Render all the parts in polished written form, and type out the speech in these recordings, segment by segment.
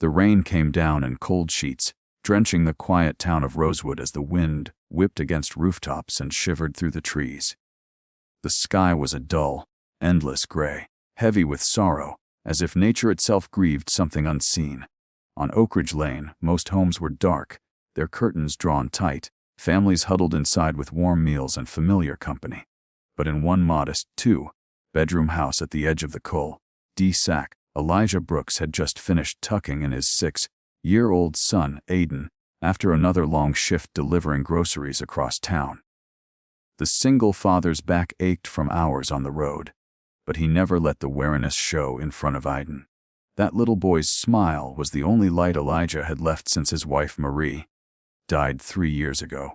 The rain came down in cold sheets, drenching the quiet town of Rosewood as the wind whipped against rooftops and shivered through the trees. The sky was a dull, endless gray, heavy with sorrow, as if nature itself grieved something unseen. On Oakridge Lane, most homes were dark, their curtains drawn tight, families huddled inside with warm meals and familiar company. But in one modest, two-bedroom house at the edge of the cul-de-sac, Elijah Brooks had just finished tucking in his 6-year-old son, Aiden, after another long shift delivering groceries across town. The single father's back ached from hours on the road, but he never let the weariness show in front of Aiden. That little boy's smile was the only light Elijah had left since his wife Marie died 3 years ago.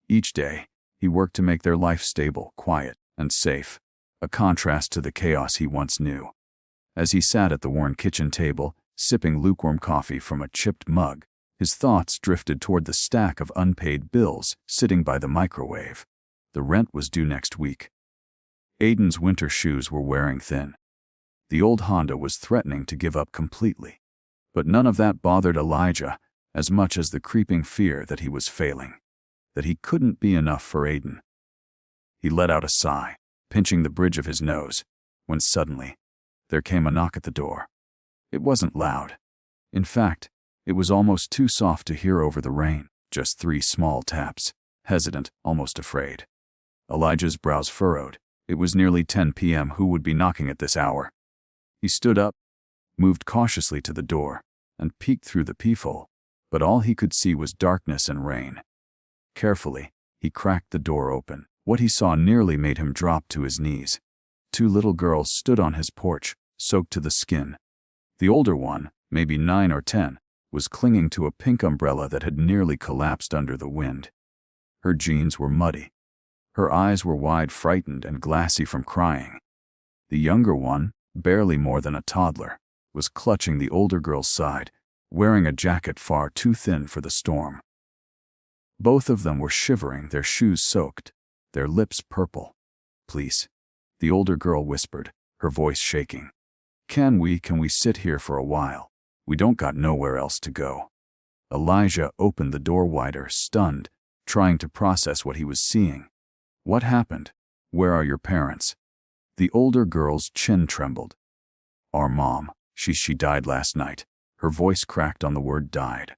Each day, he worked to make their life stable, quiet, and safe, a contrast to the chaos he once knew. As he sat at the worn kitchen table, sipping lukewarm coffee from a chipped mug, his thoughts drifted toward the stack of unpaid bills sitting by the microwave. The rent was due next week. Aiden's winter shoes were wearing thin. The old Honda was threatening to give up completely. But none of that bothered Elijah as much as the creeping fear that he was failing, that he couldn't be enough for Aiden. He let out a sigh, pinching the bridge of his nose, when suddenly, there came a knock at the door. It wasn't loud. In fact, it was almost too soft to hear over the rain, just 3 small taps, hesitant, almost afraid. Elijah's brows furrowed. It was nearly 10 p.m. Who would be knocking at this hour? He stood up, moved cautiously to the door, and peeked through the peephole, but all he could see was darkness and rain. Carefully, he cracked the door open. What he saw nearly made him drop to his knees. 2 little girls stood on his porch, soaked to the skin. The older one, maybe 9 or 10, was clinging to a pink umbrella that had nearly collapsed under the wind. Her jeans were muddy. Her eyes were wide, frightened, and glassy from crying. The younger one, barely more than a toddler, was clutching the older girl's side, wearing a jacket far too thin for the storm. Both of them were shivering, their shoes soaked, their lips purple. "Please," the older girl whispered, her voice shaking. Can we sit here for a while? We don't got nowhere else to go." Elijah opened the door wider, stunned, trying to process what he was seeing. "What happened? Where are your parents?" The older girl's chin trembled. "Our mom, she died last night." Her voice cracked on the word died,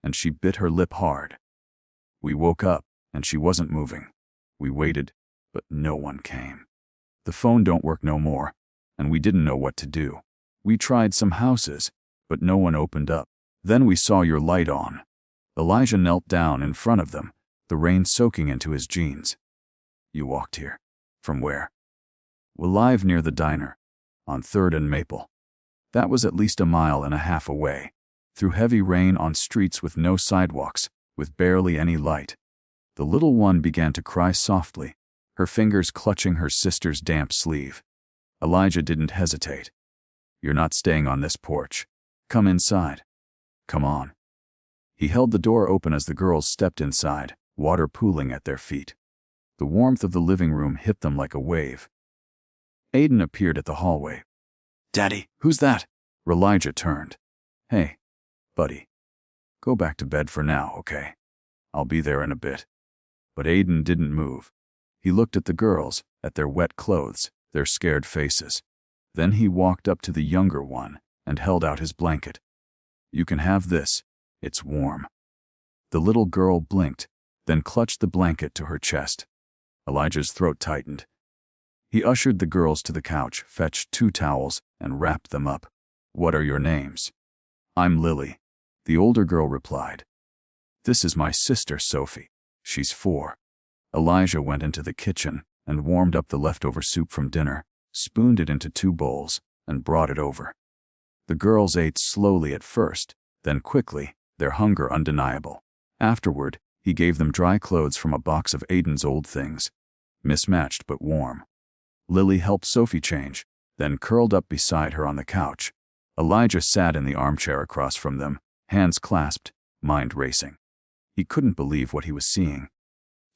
and she bit her lip hard. "We woke up, and she wasn't moving. We waited, but no one came. The phone don't work no more, and we didn't know what to do. We tried some houses, but no one opened up. Then we saw your light on." Elijah knelt down in front of them, the rain soaking into his jeans. "You walked here? From where?" "We live near the diner, on 3rd and Maple." That was at least 1.5 miles away, through heavy rain on streets with no sidewalks, with barely any light. The little one began to cry softly, her fingers clutching her sister's damp sleeve. Elijah didn't hesitate. "You're not staying on this porch. Come inside. Come on." He held the door open as the girls stepped inside, water pooling at their feet. The warmth of the living room hit them like a wave. Aiden appeared at the hallway. "Daddy, who's that?" Elijah turned. "Hey, buddy. Go back to bed for now, okay? I'll be there in a bit." But Aiden didn't move. He looked at the girls, at their wet clothes, their scared faces. Then he walked up to the younger one and held out his blanket. "You can have this. It's warm." The little girl blinked, then clutched the blanket to her chest. Elijah's throat tightened. He ushered the girls to the couch, fetched 2 towels, and wrapped them up. "What are your names?" "I'm Lily," the older girl replied. "This is my sister Sophie. She's 4. Elijah went into the kitchen and warmed up the leftover soup from dinner, spooned it into 2 bowls, and brought it over. The girls ate slowly at first, then quickly, their hunger undeniable. Afterward, he gave them dry clothes from a box of Aiden's old things, mismatched but warm. Lily helped Sophie change, then curled up beside her on the couch. Elijah sat in the armchair across from them, hands clasped, mind racing. He couldn't believe what he was seeing.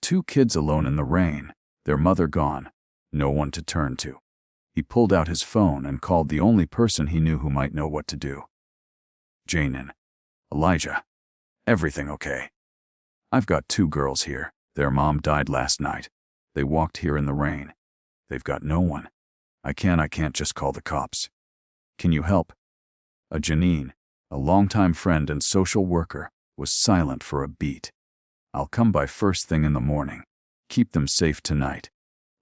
2 kids alone in the rain, their mother gone, no one to turn to. He pulled out his phone and called the only person he knew who might know what to do. Janin. Elijah. Everything okay? I've got 2 girls here. Their mom died last night. They walked here in the rain. They've got no one. I can't just call the cops. Can you help? A Janine, a longtime friend and social worker, was silent for a beat. I'll come by first thing in the morning. Keep them safe tonight.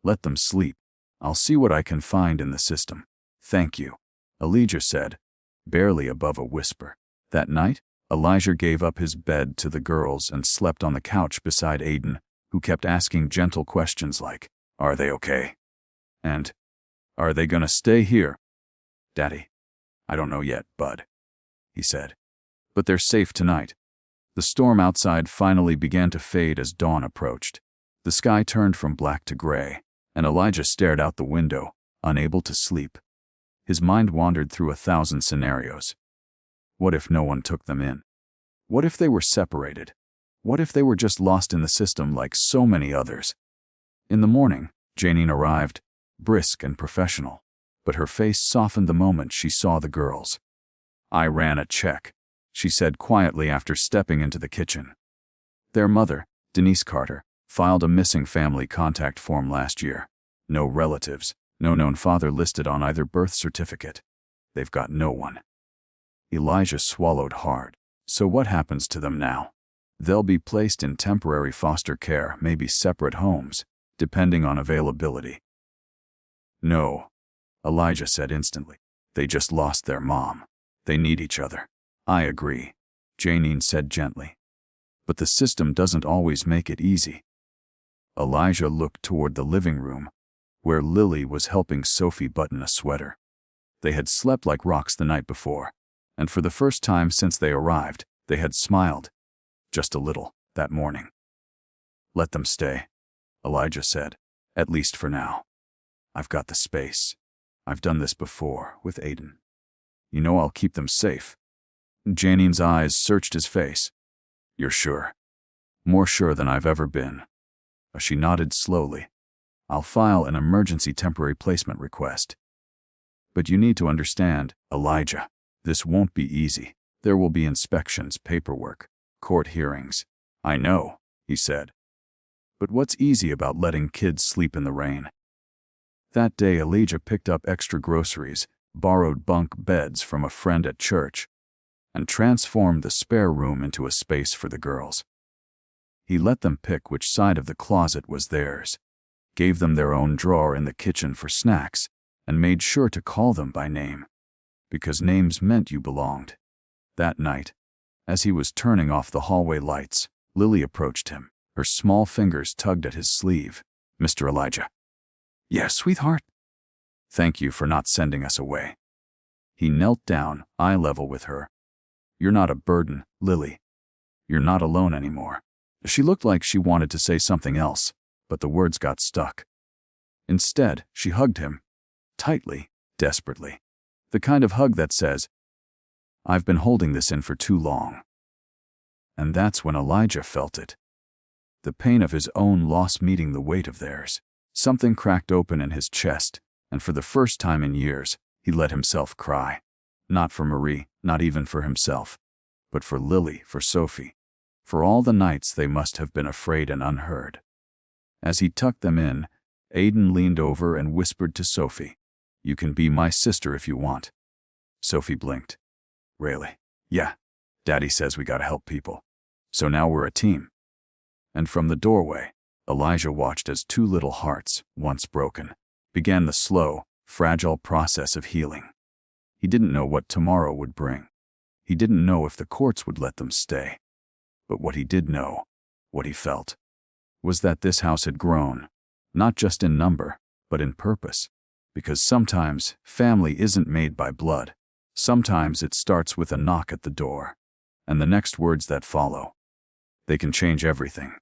Let them sleep. I'll see what I can find in the system. Thank you, Elijah said, barely above a whisper. That night, Elijah gave up his bed to the girls and slept on the couch beside Aiden, who kept asking gentle questions like, "Are they okay?" And, "Are they gonna stay here?" "Daddy, I don't know yet, bud," he said. "But they're safe tonight." The storm outside finally began to fade as dawn approached. The sky turned from black to gray, and Elijah stared out the window, unable to sleep. His mind wandered through 1,000 scenarios. What if no one took them in? What if they were separated? What if they were just lost in the system like so many others? In the morning, Janine arrived, brisk and professional, but her face softened the moment she saw the girls. "I ran a check," she said quietly after stepping into the kitchen. Their mother, Denise Carter, filed a missing family contact form last year. No relatives, no known father listed on either birth certificate. They've got no one. Elijah swallowed hard. So what happens to them now? They'll be placed in temporary foster care, maybe separate homes, depending on availability. "No," Elijah said instantly. "They just lost their mom. They need each other." "I agree," Janine said gently. "But the system doesn't always make it easy." Elijah looked toward the living room, where Lily was helping Sophie button a sweater. They had slept like rocks the night before, and for the first time since they arrived, they had smiled. Just a little, that morning. "Let them stay," Elijah said, "at least for now. I've got the space. I've done this before, with Aiden. You know I'll keep them safe." Janine's eyes searched his face. "You're sure?" "More sure than I've ever been." She nodded slowly. "I'll file an emergency temporary placement request. But you need to understand, Elijah, this won't be easy. There will be inspections, paperwork, court hearings." "I know," he said. "But what's easy about letting kids sleep in the rain?" That day, Elijah picked up extra groceries, borrowed bunk beds from a friend at church, and transformed the spare room into a space for the girls. He let them pick which side of the closet was theirs, gave them their own drawer in the kitchen for snacks, and made sure to call them by name, because names meant you belonged. That night, as he was turning off the hallway lights, Lily approached him. Her small fingers tugged at his sleeve. "Mr. Elijah." "Yes, sweetheart." "Thank you for not sending us away." He knelt down, eye level with her. "You're not a burden, Lily. You're not alone anymore." She looked like she wanted to say something else, but the words got stuck. Instead, she hugged him, tightly, desperately. The kind of hug that says, "I've been holding this in for too long." And that's when Elijah felt it. The pain of his own loss meeting the weight of theirs. Something cracked open in his chest, and for the first time in years, he let himself cry. Not for Marie, not even for himself, but for Lily, for Sophie, for all the nights they must have been afraid and unheard. As he tucked them in, Aiden leaned over and whispered to Sophie, "You can be my sister if you want." Sophie blinked. "Really?" "Yeah. Daddy says we gotta help people. So now we're a team." And from the doorway, Elijah watched as 2 little hearts, once broken, began the slow, fragile process of healing. He didn't know what tomorrow would bring. He didn't know if the courts would let them stay. But what he did know, what he felt, was that this house had grown, not just in number, but in purpose. Because sometimes family isn't made by blood. Sometimes it starts with a knock at the door, and the next words that follow. They can change everything.